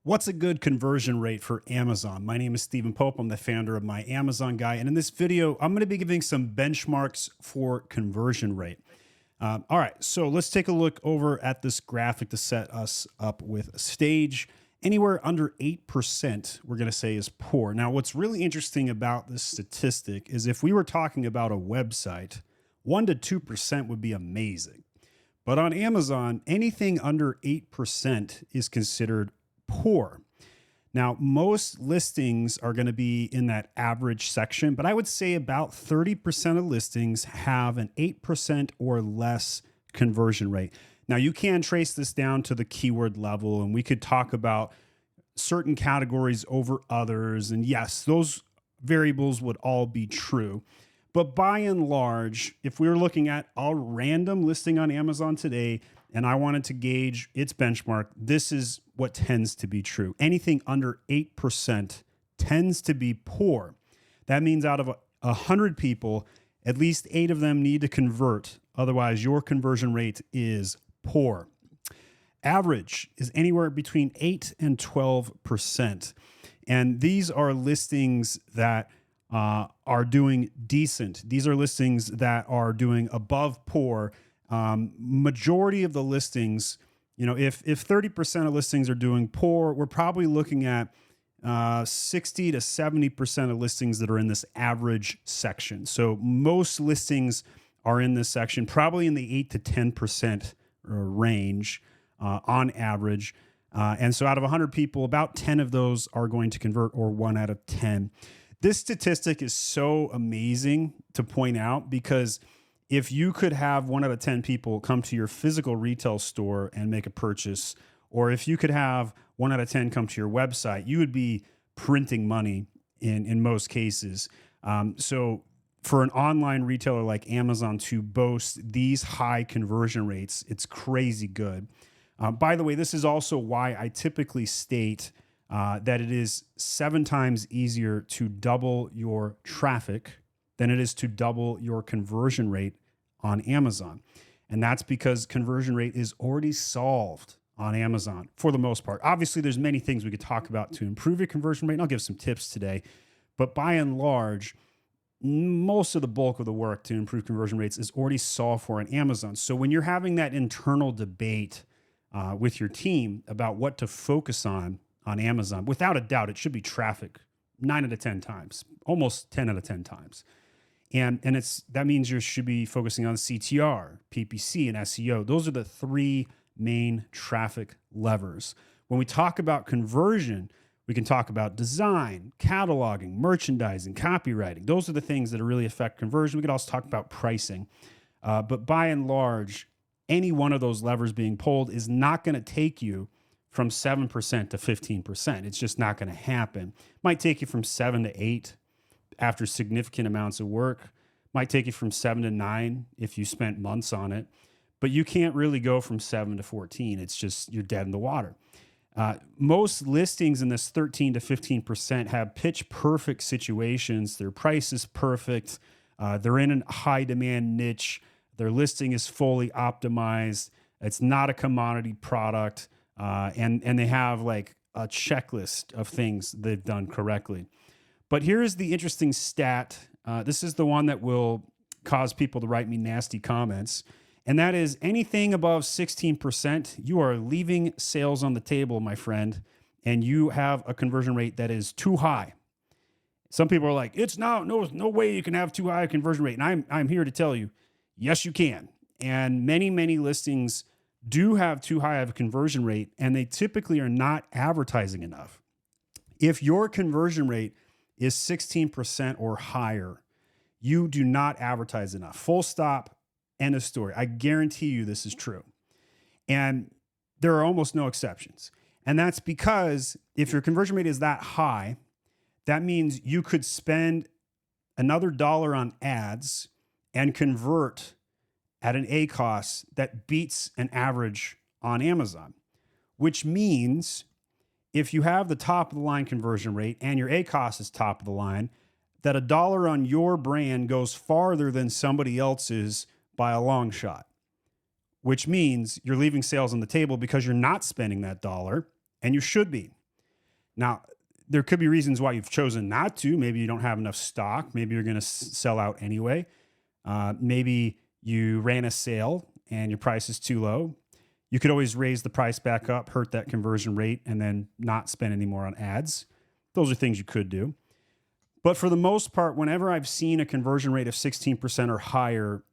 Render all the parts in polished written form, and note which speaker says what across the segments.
Speaker 1: What's a good conversion rate for Amazon? My name is Stephen Pope. I'm the founder of My Amazon Guy. And in this video, I'm going to be giving some benchmarks for conversion rate. All right, so let's take a look over at this graphic to set us up with a stage. Anywhere under 8%, we're going to say is poor. Now, what's really interesting about this statistic is if we were talking about a website, 1 to 2% would be amazing. But on Amazon, anything under 8% is considered poor. Now, most listings are going to be in that average section, but I would say about 30% of listings have an 8% or less conversion rate. Now, you can trace this down to the keyword level, and we could talk about certain categories over others. And yes, those variables would all be true. But by and large, if we were looking at a random listing on Amazon today, and I wanted to gauge its benchmark, this is what tends to be true. Anything under 8% tends to be poor. That means out of 100 people, at least 8 of them need to convert. Otherwise, your conversion rate is poor. Average is anywhere between 8 and 12%. And these are listings that are doing decent. These are listings that are doing above poor. Majority of the listings, if 30% of listings are doing poor, we're probably looking at 60 to 70% of listings that are in this average section. So most listings are in this section, probably in the 8 to 10% range on average. And so out of 100 people, about 10 of those are going to convert, or 1 out of 10. This statistic is so amazing to point out because if you could have 1 out of 10 people come to your physical retail store and make a purchase, or if you could have 1 out of 10 come to your website, you would be printing money in most cases. So for an online retailer like Amazon to boast these high conversion rates, it's crazy good. By the way, this is also why I typically state that it is 7 times easier to double your traffic than it is to double your conversion rate on Amazon. And that's because conversion rate is already solved on Amazon for the most part. Obviously, there's many things we could talk about to improve your conversion rate, and I'll give some tips today. But by and large, most of the bulk of the work to improve conversion rates is already solved for on Amazon. So when you're having that internal debate with your team about what to focus on Amazon, without a doubt, it should be traffic 9 out of 10 times, almost 10 out of 10 times. And that means you should be focusing on CTR, PPC, and SEO. Those are the 3 main traffic levers. When we talk about conversion, we can talk about design, cataloging, merchandising, copywriting. Those are the things that really affect conversion. We could also talk about pricing. But by and large, any one of those levers being pulled is not going to take you from 7% to 15%. It's just not going to happen. Might take you from 7 to 8 after significant amounts of work. Might take you from 7 to 9 if you spent months on it. But you can't really go from 7 to 14. It's just, you're dead in the water. Most listings in this 13 to 15% have pitch perfect situations. Their price is perfect. They're in a high demand niche. Their listing is fully optimized. It's not a commodity product. And they have like a checklist of things they've done correctly. But here's the interesting stat. This is the one that will cause people to write me nasty comments. And that is anything above 16%, you are leaving sales on the table, my friend, and you have a conversion rate that is too high. Some people are like, it's no way you can have too high a conversion rate. And I'm here to tell you, yes, you can. And many listings do have too high of a conversion rate, and they typically are not advertising enough. If your conversion rate is 16% or higher, you do not advertise enough. Full stop, end of story. I guarantee you this is true. And there are almost no exceptions. And that's because if your conversion rate is that high, that means you could spend another $1 on ads and convert at an ACoS that beats an average on Amazon, which means if you have the top of the line conversion rate and your ACoS is top of the line, that $1 on your brand goes farther than somebody else's by a long shot. which means you're leaving sales on the table because you're not spending that dollar, and you should be. Now, there could be reasons why you've chosen not to. Maybe you don't have enough stock. Maybe you're going to sell out anyway. Maybe you ran a sale and your price is too low. You could always raise the price back up, hurt that conversion rate, and then not spend any more on ads. Those are things you could do. But for the most part, whenever I've seen a conversion rate of 16% or higher,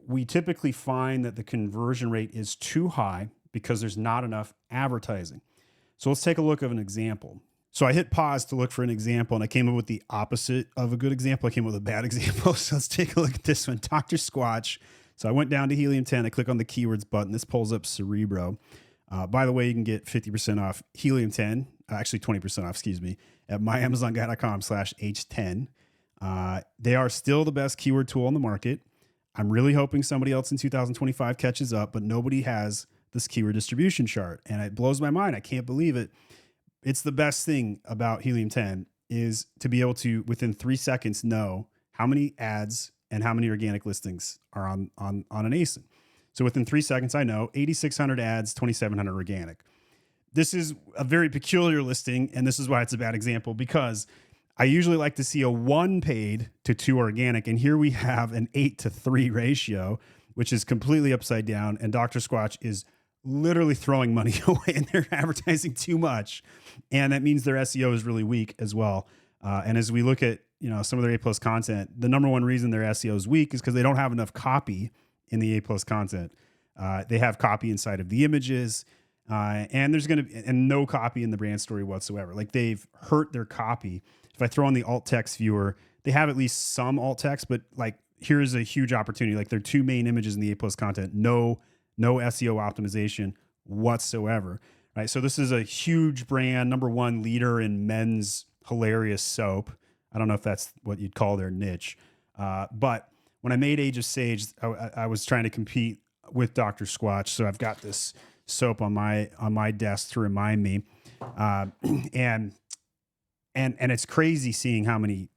Speaker 1: we typically find that the conversion rate is too high because there's not enough advertising. So let's take a look at an example. So I hit pause to look for an example, and I came up with the opposite of a good example. I came up with a bad example. So let's take a look at this one, Dr. Squatch. So I went down to Helium 10. I click on the keywords button. This pulls up Cerebro. By the way, you can get 50% off Helium 10, actually 20% off, excuse me, at myamazonguy.com/H10. They are still the best keyword tool on the market. I'm really hoping somebody else in 2025 catches up, but nobody has this keyword distribution chart. And it blows my mind. I can't believe it. It's the best thing about Helium 10 is to be able to, within 3 seconds, know how many ads and how many organic listings are on an ASIN. So within 3 seconds, I know 8,600 ads, 2,700 organic. This is a very peculiar listing, and this is why it's a bad example, because I usually like to see a 1 paid to 2 organic, and here we have an 8-to-3 ratio, which is completely upside down, and Dr. Squatch is literally throwing money away, and they're advertising too much, and that means their SEO is really weak as well. And as we look at some of their A+ content, the number one reason their SEO is weak is because they don't have enough copy in the A+ content. They have copy inside of the images, and there's going to be no copy in the brand story whatsoever. Like, they've hurt their copy. If I throw on the alt text viewer, they have at least some alt text, but like, here's a huge opportunity. Like, their 2 main images in the A+ content, no SEO optimization whatsoever, right? So this is a huge brand, number 1 leader in men's hilarious soap. I don't know if that's what you'd call their niche. But when I made Age of Sage, I was trying to compete with Dr. Squatch. So I've got this soap on my desk to remind me. And it's crazy seeing how many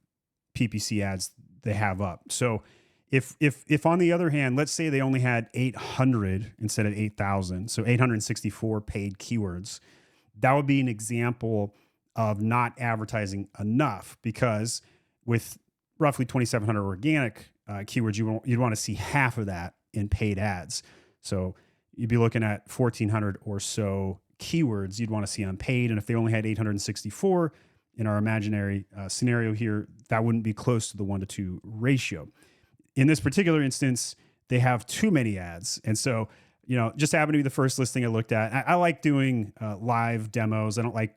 Speaker 1: PPC ads they have up. So if on the other hand, let's say they only had 800 instead of 8,000, so 864 paid keywords, that would be an example of not advertising enough, because with roughly 2,700 organic keywords, you'd want to see half of that in paid ads. So you'd be looking at 1,400 or so keywords you'd want to see on paid. And if they only had 864 in our imaginary scenario here, that wouldn't be close to the 1-to-2 ratio. In this particular instance, they have too many ads. And so, just happened to be the first listing I looked at. I like doing live demos. I don't like,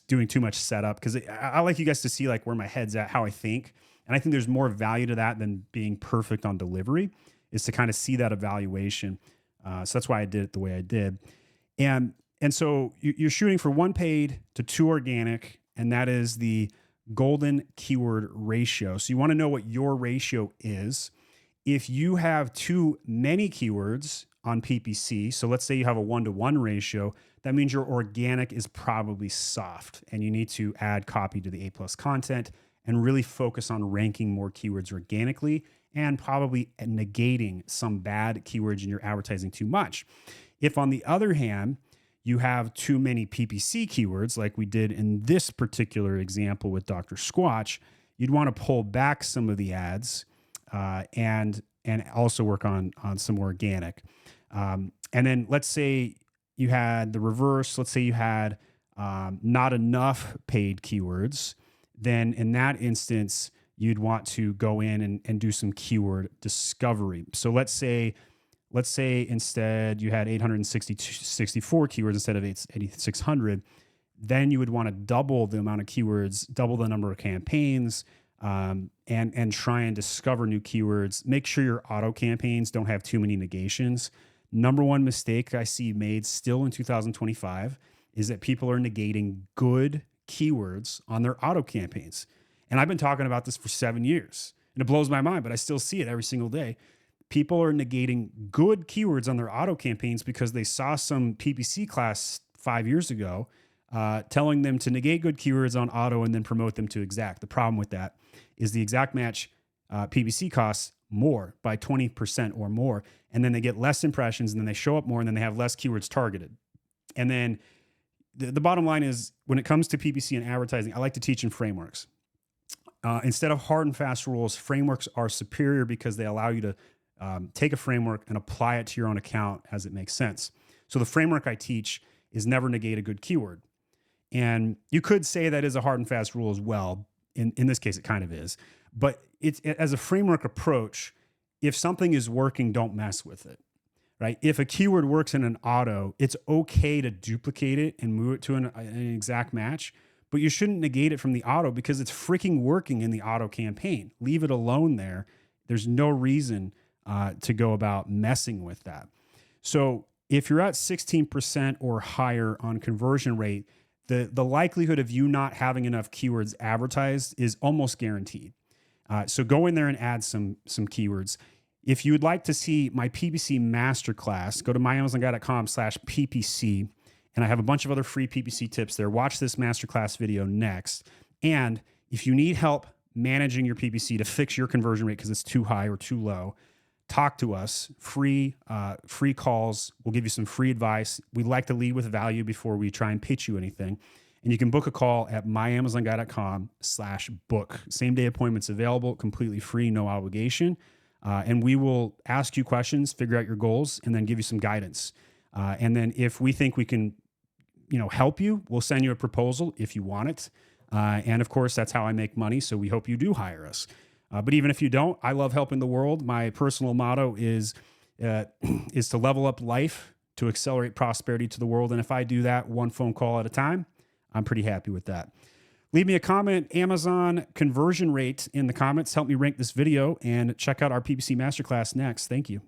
Speaker 1: doing too much setup, because I like you guys to see like where my head's at, how I think. And I think there's more value to that than being perfect on delivery, is to kind of see that evaluation. So that's why I did it the way I did. And so you're shooting for 1 paid to 2 organic, and that is the golden keyword ratio. So you want to know what your ratio is. If you have too many keywords on PPC, so let's say you have a 1-to-1 ratio, that means your organic is probably soft, and you need to add copy to the A+ content and really focus on ranking more keywords organically, and probably negating some bad keywords in your advertising too much. If, on the other hand, you have too many PPC keywords, like we did in this particular example with Dr. Squatch, you'd want to pull back some of the ads and also work on some organic. And then let's say you had the reverse. Let's say you had not enough paid keywords. Then in that instance, you'd want to go in and do some keyword discovery. So let's say instead you had 864 keywords instead of 8,600, then you would want to double the amount of keywords, double the number of campaigns, and try and discover new keywords. Make sure your auto campaigns don't have too many negations. Number 1 mistake I see made still in 2025 is that people are negating good keywords on their auto campaigns. And I've been talking about this for 7 years, and it blows my mind, but I still see it every single day. People are negating good keywords on their auto campaigns because they saw some PPC class 5 years ago telling them to negate good keywords on auto and then promote them to exact. The problem with that is the exact match PPC costs more by 20% or more, and then they get less impressions, and then they show up more, and then they have less keywords targeted. And then the bottom line is, when it comes to PPC and advertising, I like to teach in frameworks. Instead of hard and fast rules, frameworks are superior because they allow you to take a framework and apply it to your own account as it makes sense. So the framework I teach is never negate a good keyword. And you could say that is a hard and fast rule as well. In this case, it kind of is. But as a framework approach, if something is working, don't mess with it, right? If a keyword works in an auto, it's okay to duplicate it and move it to an exact match, but you shouldn't negate it from the auto because it's freaking working in the auto campaign. Leave it alone there. There's no reason to go about messing with that. So if you're at 16% or higher on conversion rate, the likelihood of you not having enough keywords advertised is almost guaranteed. So go in there and add some keywords. If you would like to see my PPC masterclass, go to myamazonguy.com/PPC, and I have a bunch of other free PPC tips there. Watch this masterclass video next. And if you need help managing your PPC to fix your conversion rate because it's too high or too low, talk to us. Free calls. We'll give you some free advice. We like to lead with value before we try and pitch you anything. And you can book a call at myamazonguy.com/book. Same day appointments available, completely free, no obligation. And we will ask you questions, figure out your goals, and then give you some guidance. And then if we think we can, help you, we'll send you a proposal if you want it. And of course, that's how I make money. So we hope you do hire us. But even if you don't, I love helping the world. My personal motto is to level up life, to accelerate prosperity to the world. And if I do that one phone call at a time, I'm pretty happy with that. Leave me a comment, Amazon conversion rate in the comments. Help me rank this video and check out our PPC Masterclass next. Thank you.